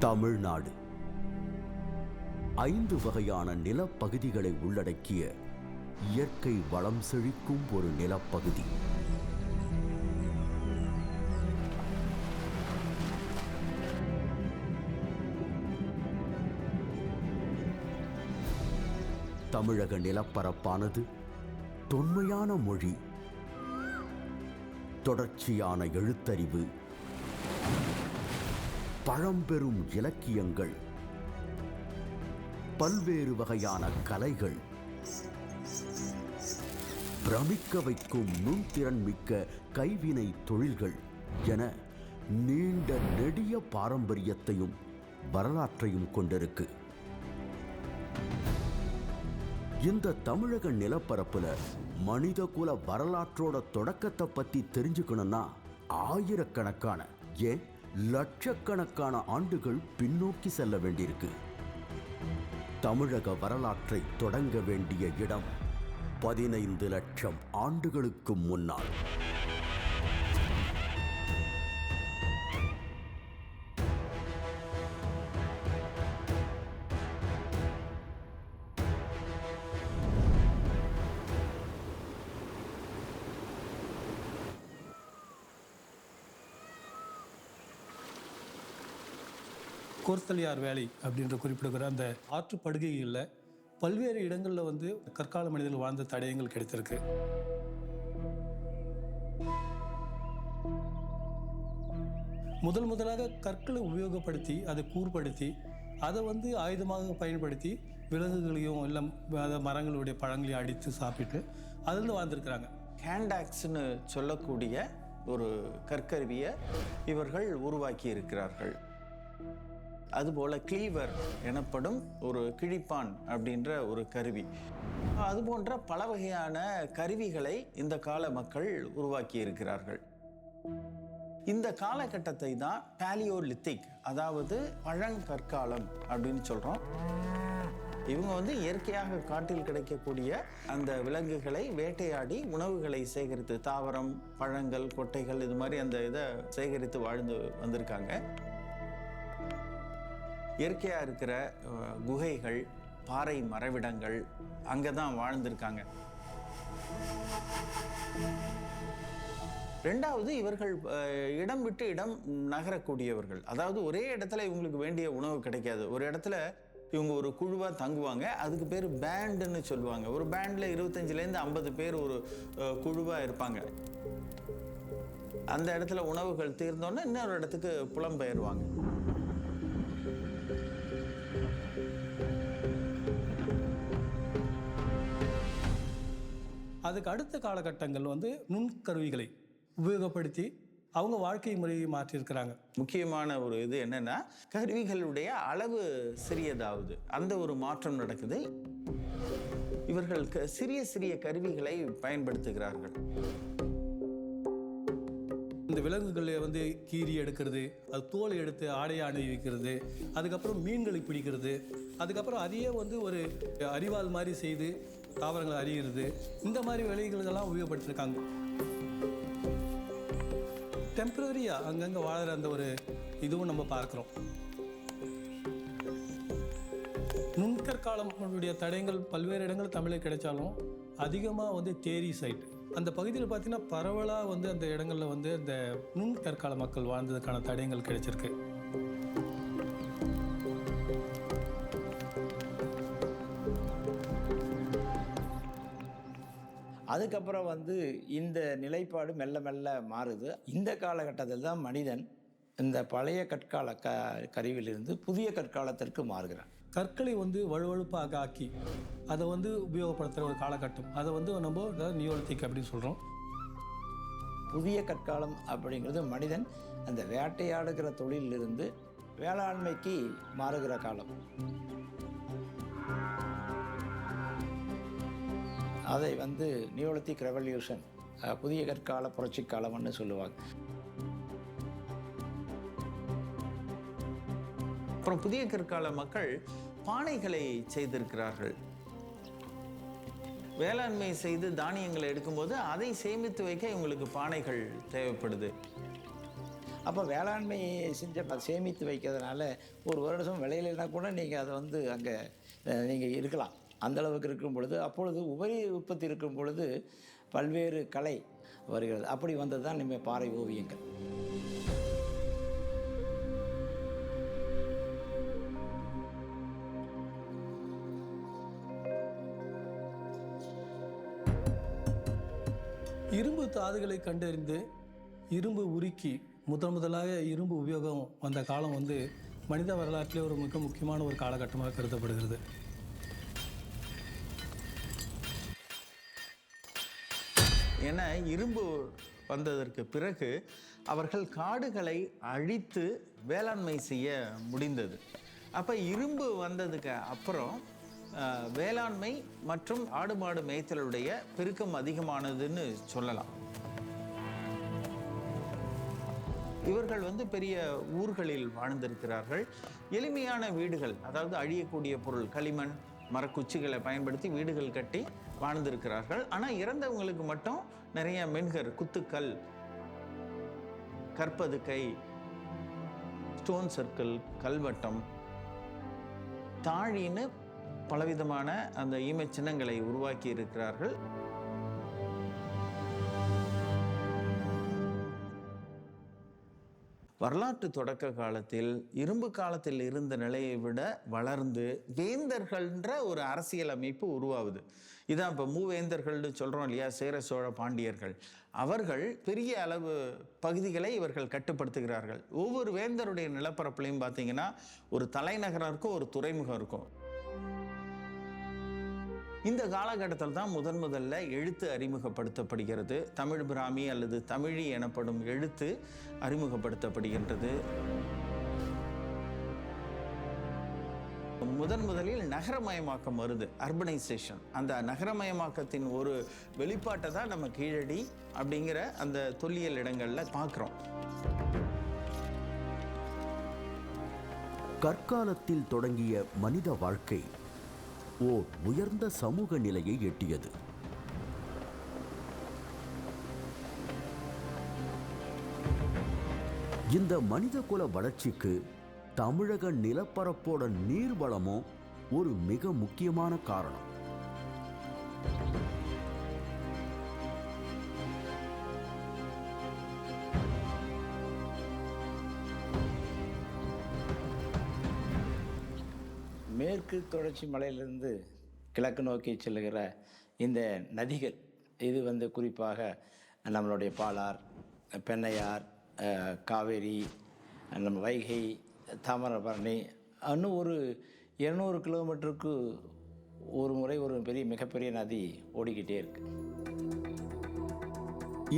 தமிழ்நாடு 5 வகையான நிலப்பகுதிகளை உள்ளடக்கிய இயற்கை வளம் செழிக்கும் ஒரு நிலப்பகுதி. தமிழக நிலப்பரப்பானது தொன்மையான மொழி, தொடர்ச்சியான எழுத்தறிவு, பழம்பெரும் இலக்கியங்கள், பல்வேறு வகையான கலைகள், பிரமிக்க வைக்கும் நுண்திறன் மிக்க கைவினை தொழில்கள் என நீண்ட நெடிய பாரம்பரியத்தையும் வரலாற்றையும் கொண்டிருக்கு. இந்த தமிழக நிலப்பரப்புல மனிதகுல வரலாற்றோட தொடக்கத்தை பத்தி தெரிஞ்சுக்கணும்னா ஆயிரக்கணக்கான ஏன் லட்சக்கணக்கான ஆண்டுகள் பின்னோக்கி செல்ல வேண்டியிருக்கு. தமிழக வரலாற்றை தொடங்க வேண்டிய இடம் 15 லட்சம் ஆண்டுகளுக்கு முன்னால். கோர்த்தலியார் வேலி அப்படின்ற குறிப்பிடுகிற அந்த ஆற்று படுகைகளில் பல்வேறு இடங்களில் வந்து கற்கால மனிதர்கள் வாழ்ந்த தடயங்கள் கிடைத்திருக்கு. முதலாக கற்களை உபயோகப்படுத்தி அதை கூர்படுத்தி அதை வந்து ஆயுதமாக பயன்படுத்தி விலங்குகளையும் எல்லாம் மரங்களுடைய பழங்களையும் அடித்து சாப்பிட்டு அதில் வாழ்ந்துருக்கிறாங்க. ஹேண்டாக்ஸ்னு சொல்லக்கூடிய ஒரு கற்கருவியை இவர்கள் உருவாக்கி இருக்கிறார்கள். அதுபோல் கிளீவர் எனப்படும் ஒரு கிழிப்பான் அப்படின்ற ஒரு கருவி, அது போன்ற பல வகையான கருவிகளை இந்த கால மக்கள் உருவாக்கி இருக்கிறார்கள். இந்த காலகட்டத்தை தான் பேலியோலித்திக், அதாவது பழங்கற்காலம் அப்படின்னு சொல்கிறோம். இவங்க வந்து இயற்கையாக காட்டில் கிடைக்கக்கூடிய அந்த விலங்குகளை வேட்டையாடி உணவுகளை சேகரித்து, தாவரம், பழங்கள், கொட்டைகள், இது மாதிரி அந்த இதை சேகரித்து வாழ்ந்து வந்திருக்காங்க. இயற்கையாக இருக்கிற குகைகள், பாறை மறைவிடங்கள், அங்கே தான் வாழ்ந்திருக்காங்க. ரெண்டாவது, இவர்கள் இடம் விட்டு இடம் நகரக்கூடியவர்கள். அதாவது ஒரே இடத்துல இவங்களுக்கு வேண்டிய உணவு கிடைக்காது. ஒரு இடத்துல இவங்க ஒரு குழுவாக தங்குவாங்க. அதுக்கு பேர் பேண்டுன்னு சொல்லுவாங்க. ஒரு பேண்டில் 25லேருந்து 50 பேர் ஒரு குழுவாக இருப்பாங்க. அந்த இடத்துல உணவுகள் தீர்ந்தோன்னே இன்னொரு இடத்துக்கு புலம்பெயர்வாங்க. அதுக்கு அடுத்த காலகட்டங்கள் வந்து நுண்கருவிகளை உபயோகப்படுத்தி அவங்க வாழ்க்கை முறையை மாற்றியிருக்கிறாங்க. முக்கியமான ஒரு இது என்னன்னா, கருவிகளுடைய அளவு சிறியதாவது, அந்த ஒரு மாற்றம் நடக்குது. இவர்கள் சிறிய சிறிய கருவிகளை பயன்படுத்துகிறார்கள். இந்த விலங்குகளை வந்து கீறி எடுக்கிறது, அது தோலை எடுத்து ஆடையை அணிவிக்கிறது, அதுக்கப்புறம் மீன்களை பிடிக்கிறது, அதுக்கப்புறம் அதையே வந்து ஒரு அரிவாள் மாதிரி செய்து தாவரங்களை அறிகிறது, இந்த மாதிரி வேலைகளுக்கெல்லாம் உபயோகப்படுத்திருக்காங்க. டெம்பரரியாக அங்கங்கே வாழற அந்த ஒரு இதுவும் நம்ம பார்க்குறோம். நுண்கற்காலமுடைய தடயங்கள் பல்வேறு இடங்கள் தமிழில் கிடைச்சாலும் அதிகமாக வந்து தேரி சைட் அந்த பகுதியில் பார்த்தீங்கன்னா பரவலாக வந்து அந்த இடங்களில் வந்து அந்த நுண்கற்கால மக்கள் வாழ்ந்ததுக்கான தடயங்கள் கிடைச்சிருக்கு. அதுக்கப்புறம் வந்து இந்த நிலைப்பாடு மெல்ல மெல்ல மாறுது. இந்த காலகட்டத்தில் தான் மனிதன் இந்த பழைய கற்கால கருவியிலிருந்து புதிய கற்காலத்திற்கு மாறுகிறான். கற்களை வந்து வழுவழுப்பாக ஆக்கி அதை வந்து உபயோகப்படுத்துகிற ஒரு காலகட்டம், அதை வந்து நம்ம நியோலித்திக் அப்படின்னு சொல்கிறோம். புதிய கற்காலம் அப்படிங்கிறது மனிதன் அந்த வேட்டையாடுகிற தொழிலிருந்து வேளாண்மைக்கு மாறுகிற காலம். அதை வந்து நியோலித்திக் ரெவல்யூஷன், புதிய கற்கால புரட்சி காலம்னு சொல்லுவாங்க. அப்புறம் புதிய கற்கால மக்கள் பானைகளை செய்திருக்கிறார்கள். வேளாண்மை செய்து தானியங்களை எடுக்கும்போது அதை சேமித்து வைக்க இவங்களுக்கு பானைகள் தேவைப்படுது. அப்போ வேளாண்மை செஞ்ச சேமித்து வைக்கிறதுனால ஒரு வருடம் விளையலைன்னா கூட நீங்கள் அதை வந்து அங்கே நீங்கள் இருக்கலாம். அந்தளவுக்கு இருக்கும் பொழுது அப்பொழுது உபரி உற்பத்தி இருக்கும் பொழுது பல்வேறு கலை வருகிறது. அப்படி வந்தது தான் நம்ம பாறை ஓவியங்கள். இரும்பு தாதுகளை கண்டறிந்து இரும்பு உருக்கி முதலாக இரும்பு உபயோகம் வந்த காலம் வந்து மனித வரலாற்றிலே ஒரு மிக முக்கியமான ஒரு காலகட்டமாக கருதப்படுகிறது. ஏன்னா இரும்பு வந்ததற்கு பிறகு அவர்கள் காடுகளை அழித்து வேளாண்மை செய்ய முடிந்தது. அப்போ இரும்பு வந்ததுக்கு அப்புறம் வேளாண்மை மற்றும் ஆடு மாடு மேய்த்தலுடைய பெருக்கம் அதிகமானதுன்னு சொல்லலாம். இவர்கள் வந்து பெரிய ஊர்களில் வாழ்ந்திருக்கிறார்கள். எளிமையான வீடுகள், அதாவது அழியக்கூடிய பொருள் களிமண் மரக்குச்சிகளை பயன்படுத்தி வீடுகள் கட்டி வாழ்ந்திருக்கிறார்கள். ஆனால் இறந்தவங்களுக்கு மட்டும் நிறைய மென்கர், குத்துக்கல், கற்பதுக்கை, ஸ்டோன் சர்க்கிள், கல்வட்டம், தாழின்னு பலவிதமான அந்த ஈம சின்னங்களை உருவாக்கி இருக்கிறார்கள். வரலாற்று தொடக்க காலத்தில் இரும்பு காலத்தில் இருந்த நிலையை விட வளர்ந்து வேந்தர்கள்ன்ற ஒரு அரசியல் அமைப்பு உருவாகுது. இதான் இப்போ மூவேந்தர்கள்னு சொல்கிறோம் இல்லையா, சேர சோழ பாண்டியர்கள். அவர்கள் பெரிய அளவு பகுதிகளை இவர்கள் கட்டுப்படுத்துகிறார்கள். ஒவ்வொரு வேந்தருடைய நிலப்பரப்புலையும் பார்த்தீங்கன்னா ஒரு தலைநகரம் இருக்கும், ஒரு துறைமுகம் இருக்கும். இந்த காலகட்டத்தில் தான் முதல்ல எழுத்து அறிமுகப்படுத்தப்படுகிறது. தமிழ் பிராமி அல்லது தமிழி எனப்படும் எழுத்து அறிமுகப்படுத்தப்படுகின்றது. முதலில் நகரமயமாக்கம் வருது, அர்பனைசேஷன். அந்த நகரமயமாக்கத்தின் ஒரு வெளிப்பாட்டை தான் நம்ம கீழடி அப்படிங்கிற அந்த தொல்லியல் இடங்கள்ல பார்க்குறோம். கற்காலத்தில் தொடங்கிய மனித வாழ்க்கை ஓர் உயர்ந்த சமூக நிலையை எட்டியது. இந்த மனிதகுல வளர்ச்சிக்கு தமிழக நிலப்பரப்போட நீர்வளமும் ஒரு மிக முக்கியமான காரணம். மேற்கு தொடர்ச்சி மலையிலிருந்து கிழக்கு நோக்கி செல்லுகிற இந்த நதிகள், இது வந்து குறிப்பாக நம்மளுடைய பாலார், பெண்ணையார், காவேரி, நம்ம வைகை, தாமிரபரணி, இன்னும் ஒரு 200 கிலோமீட்டருக்கு ஒரு முறை ஒரு மிகப்பெரிய நதி ஓடிக்கிட்டே இருக்கு.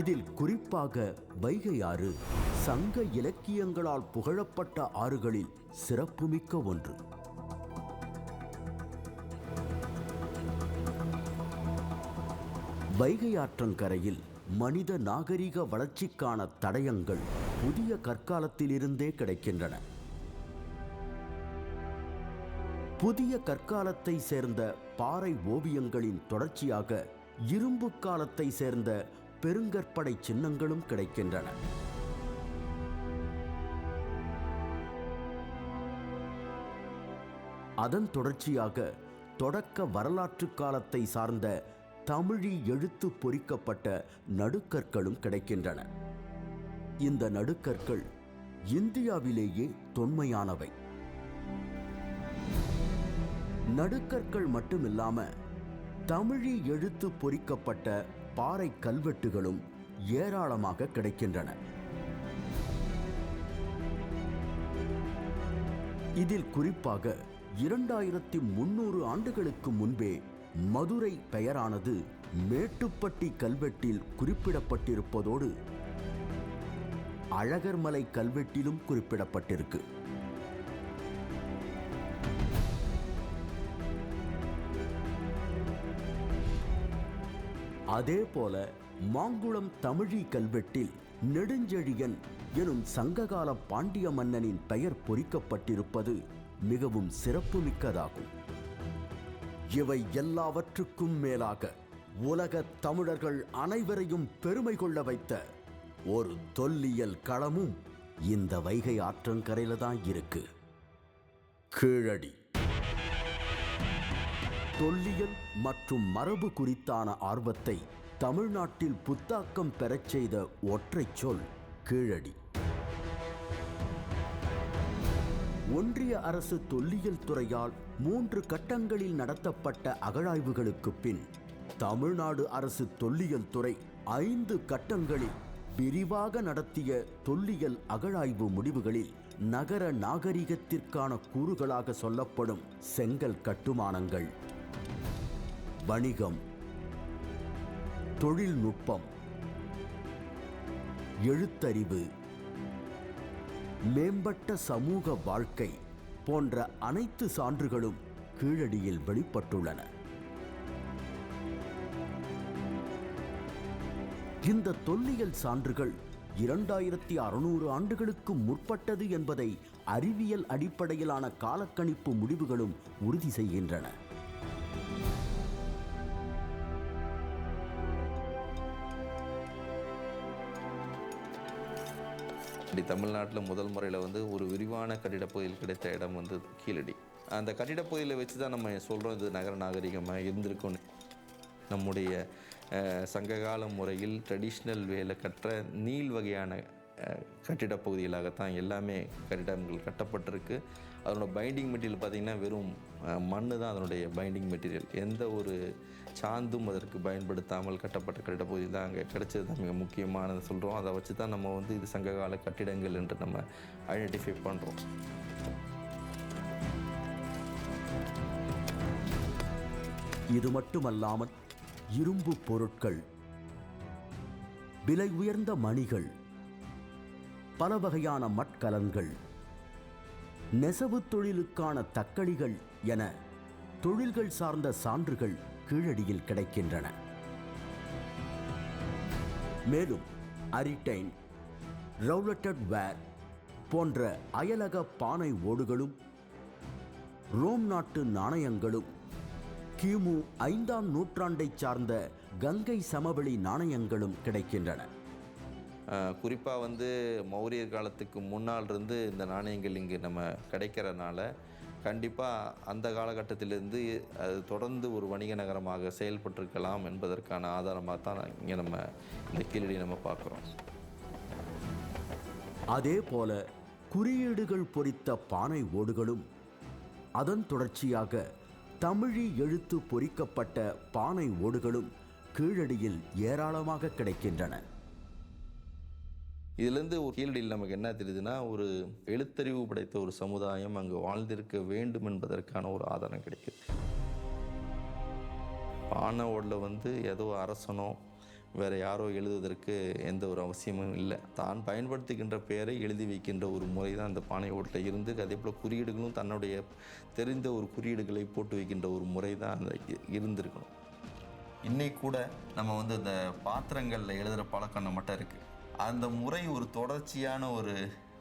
இதில் குறிப்பாக வைகை ஆறு சங்க இலக்கியங்களால் புகழப்பட்ட ஆறுகளில் சிறப்புமிக்க ஒன்று. வைகை ஆற்றங்கரையில் மனித நாகரிக வளர்ச்சிக்கான தடயங்கள் புதிய கற்காலத்திலிருந்தே கிடைக்கின்றன. புதிய கற்காலத்தை சேர்ந்த பாறை ஓவியங்களின் தொடர்ச்சியாக இரும்பு காலத்தை சேர்ந்த பெருங்கற்படை சின்னங்களும் கிடைக்கின்றன. அதன் தொடர்ச்சியாக தொடக்க வரலாற்று காலத்தை சார்ந்த தமிழி எழுத்து பொறிக்கப்பட்ட நடுக்கற்களும் கிடைக்கின்றன. இந்த நடுக்கற்கள் இந்தியாவிலேயே தொன்மையானவை. நடுக்கற்கள் மட்டுமில்லாம தமிழி எழுத்து பொறிக்கப்பட்ட பாறை கல்வெட்டுகளும் ஏராளமாக கிடைக்கின்றன. இதில் குறிப்பாக 2300 ஆண்டுகளுக்கு முன்பே மதுரை பெயரானது மேட்டுப்பட்டி கல்வெட்டில் குறிப்பிடப்பட்டிருப்பதோடு அழகர்மலை கல்வெட்டிலும் குறிப்பிடப்பட்டிருக்கு. அதேபோல மாங்குளம் தமிழி கல்வெட்டில் நெடுஞ்செழியன் எனும் சங்ககால பாண்டிய மன்னனின் பெயர் பொறிக்கப்பட்டிருப்பது மிகவும் சிறப்புமிக்கதாகும். இவை எல்லாவற்றுக்கும் மேலாக உலக தமிழர்கள் அனைவரையும் பெருமை கொள்ள வைத்த ஒரு தொல்லியல் களமும் இந்த வைகை ஆற்றங்கரையில தான் இருக்கு. கீழடி. தொல்லியல் மற்றும் மரபு குறித்தான ஆர்வத்தை தமிழ்நாட்டில் புத்தாக்கம் பெறச் செய்த ஒற்றைச் சொல் கீழடி. ஒன்றிய அரசு தொல்லியல் துறையால் 3 கட்டங்களில் நடத்தப்பட்ட அகழாய்வுகளுக்கு பின் தமிழ்நாடு அரசு தொல்லியல் துறை 5 கட்டங்களில் விரிவாக நடத்திய தொல்லியல் அகழாய்வு முடிவுகளில் நகர நாகரிகத்திற்கான கூறுகளாக சொல்லப்படும் செங்கல் கட்டுமானங்கள், வணிகம், தொழில்நுட்பம், எழுத்தறிவு, மேம்பட்ட சமூக வாழ்க்கை போன்ற அனைத்து சான்றுகளும் கீழடியில் வெளிப்பட்டுள்ளன. இந்த தொல்லியல் சான்றுகள் 2600 ஆண்டுகளுக்கு முற்பட்டது என்பதை அறிவியல் அடிப்படையிலான காலக்கணிப்பு முடிவுகளும் உறுதி செய்கின்றன. தமிழ்நாட்டில் முதல் முறையில் வந்து ஒரு விரிவான கட்டிடப்பகுதியில் கிடைத்த இடம் வந்து கீழடி. அந்த கட்டிடப்பகுதியில் வச்சு தான் நம்ம சொல்கிறோம் இது நகர நாகரிகமாக இருந்திருக்கும். நம்முடைய சங்ககால முறையில் ட்ரெடிஷ்னல் வேலை கட்டுற நீள் வகையான கட்டிடப்பகுதிகளாகத்தான் எல்லாமே கட்டிடங்கள் கட்டப்பட்டிருக்கு. அதனோட பைண்டிங் மெட்டீரியல் பார்த்திங்கன்னா வெறும் மண் தான் அதனுடைய பைண்டிங் மெட்டீரியல். எந்த ஒரு சாந்தும் அதற்கு பயன்படுத்தாமல் கட்டப்பட்ட கட்டிடப்பகுதி தான் அங்கே கிடைச்சது தான் மிக முக்கியமானது சொல்கிறோம். அதை வச்சு தான் நம்ம வந்து இது சங்ககால கட்டிடங்கள் என்று நம்ம ஐடென்டிஃபை பண்ணுறோம். இது மட்டுமல்லாமல் இரும்பு பொருட்கள், விலை உயர்ந்த மணிகள், பல வகையான மட்கலன்கள், நெசவு தொழிலுக்கான தக்களிகள் என தொழில்கள் சார்ந்த சான்றுகள் கீழடியில் கிடைக்கின்றன. மேலும் அரிட்டைன், ரவுலட்டட் வேர் போன்ற அயலக பானை ஓடுகளும், ரோம் நாட்டு நாணயங்களும், கிமு 5ஆம் நூற்றாண்டைச் சார்ந்த கங்கை சமவெளி நாணயங்களும் கிடைக்கின்றன. குறிப்பாக வந்து மௌரியர் காலத்துக்கு முன்னால் இருந்து இந்த நாணயங்கள் இங்கு நம்ம கிடைக்கிறனால கண்டிப்பாக அந்த காலகட்டத்திலிருந்து அது தொடர்ந்து ஒரு வணிக நகரமாக செயல்பட்டிருக்கலாம் என்பதற்கான ஆதாரமாக தான் இங்கே நம்ம இந்த கீழடி நம்ம பார்க்குறோம். அதே போல குறியீடுகள் பொறித்த பானை ஓடுகளும், அதன் தொடர்ச்சியாக தமிழி எழுத்து பொறிக்கப்பட்ட பானை ஓடுகளும் கீழடியில் ஏராளமாக கிடைக்கின்றன. இதிலிருந்து ஒரு கீழடியில் நமக்கு என்ன தெரியுதுன்னா, ஒரு எழுத்தறிவு படைத்த ஒரு சமுதாயம் அங்கு வாழ்ந்திருக்க வேண்டும் என்பதற்கான ஒரு ஆதாரம் கிடைக்குது. பானை ஓடில் வந்து ஏதோ அரசனோ வேறு யாரோ எழுதுவதற்கு எந்த ஒரு அவசியமும் இல்லை. தான் பயன்படுத்துகின்ற பெயரை எழுதி வைக்கின்ற ஒரு முறை தான் அந்த பானை ஓட்டில் இருந்து, அதே போல் குறியீடுகளும் தன்னுடைய தெரிந்த ஒரு குறியீடுகளை போட்டு வைக்கின்ற ஒரு முறை தான் அந்த இருந்திருக்கணும். இன்னைக்கு கூட நம்ம வந்து இந்த பாத்திரங்களில் எழுதுகிற பழக்கம் நம்மகிட்ட இருக்குது. அந்த முறை ஒரு தொடர்ச்சியான ஒரு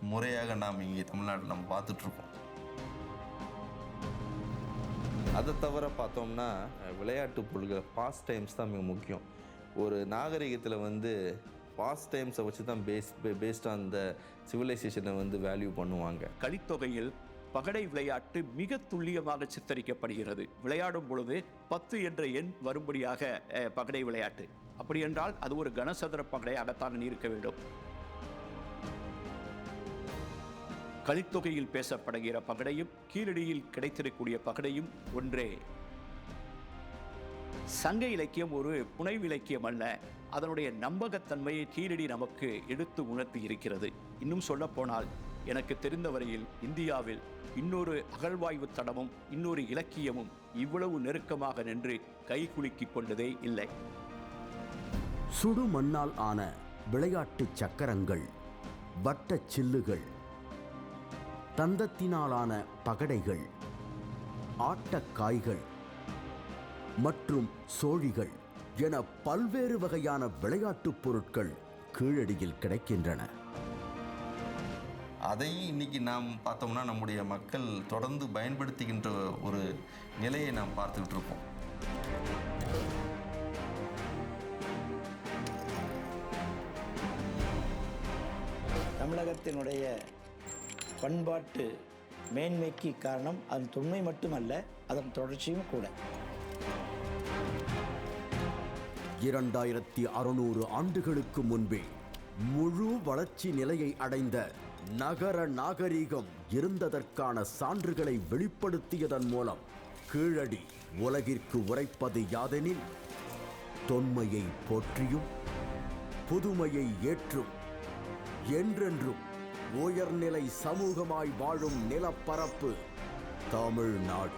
முறையாக நாம் இங்கே தமிழ்நாட்டில் நம்ம பார்த்துட்ருக்கோம். அதை தவிர பார்த்தோம்னா விளையாட்டு பொருட்கள், பாஸ்ட் டைம்ஸ் தான் மிக முக்கியம். ஒரு நாகரிகத்தில் வந்து பாஸ்ட் டைம்ஸை வச்சு தான் பேஸ்ட் ஆன் த சிவிலைசேஷனை வந்து வேல்யூ பண்ணுவாங்க. கலித்தொகையில் பகடை விளையாட்டு மிக துல்லியமாக சித்தரிக்கப்படுகிறது. விளையாடும் பொழுது 10 என்ற எண் வரும்படியாக பகடை விளையாட்டு. அப்படி என்றால் அது ஒரு கனசதுர பகடையாகத்தான் இருக்க வேண்டும். கலித்தொகையில் பேசப்படுகிற பகடையும் கீழடியில் கிடைத்திருக்கக்கூடிய பகடையும் ஒன்றே. சங்க இலக்கியம் ஒரு புனைவு இலக்கியம் அல்ல. அதனுடைய நம்பகத்தன்மையை கீழடி நமக்கு எடுத்து உணர்த்தி இருக்கிறது. இன்னும் சொல்ல போனால் எனக்கு தெரிந்த வரையில் இந்தியாவில் இன்னொரு அகழ்வாய்வு தடமும் இன்னொரு இலக்கியமும் இவ்வளவு நெருக்கமாக நின்று கை குலுக்கிக் கொண்டதே இல்லை. சுடு மண்ணால் ஆன விளையாட்டு சக்கரங்கள், வட்டச் சில்லுகள், தந்தத்தினாலான பகடைகள், ஆட்டக்காய்கள் மற்றும் சோழிகள் என பல்வேறு வகையான விளையாட்டுப் பொருட்கள் கீழடியில் கிடைக்கின்றன. அதையும் இன்னைக்கு நாம் பார்த்தோம்னா நம்முடைய மக்கள் தொடர்ந்து பயன்படுத்துகின்ற ஒரு நிலையை நாம் பார்த்துக்கிட்டு இருக்கோம். தமிழகத்தினுடைய பண்பாட்டு மேன்மைக்கு காரணம் அதன் தொன்மை மட்டுமல்ல, அதன் தொடர்ச்சியும் கூட. 2600 ஆண்டுகளுக்கு முன்பே முழு வளர்ச்சி நிலையை அடைந்த நகர நாகரீகம் இருந்ததற்கான சான்றுகளை வெளிப்படுத்தியதன் மூலம் கீழடி உலகிற்கு உரைப்பது யாதெனில், தொன்மையை போற்றியும் புதுமையை ஏற்றும் என்றென்றும் உயர்நிலை சமூகமாய் வாழும் நிலப்பரப்பு தமிழ்நாடு.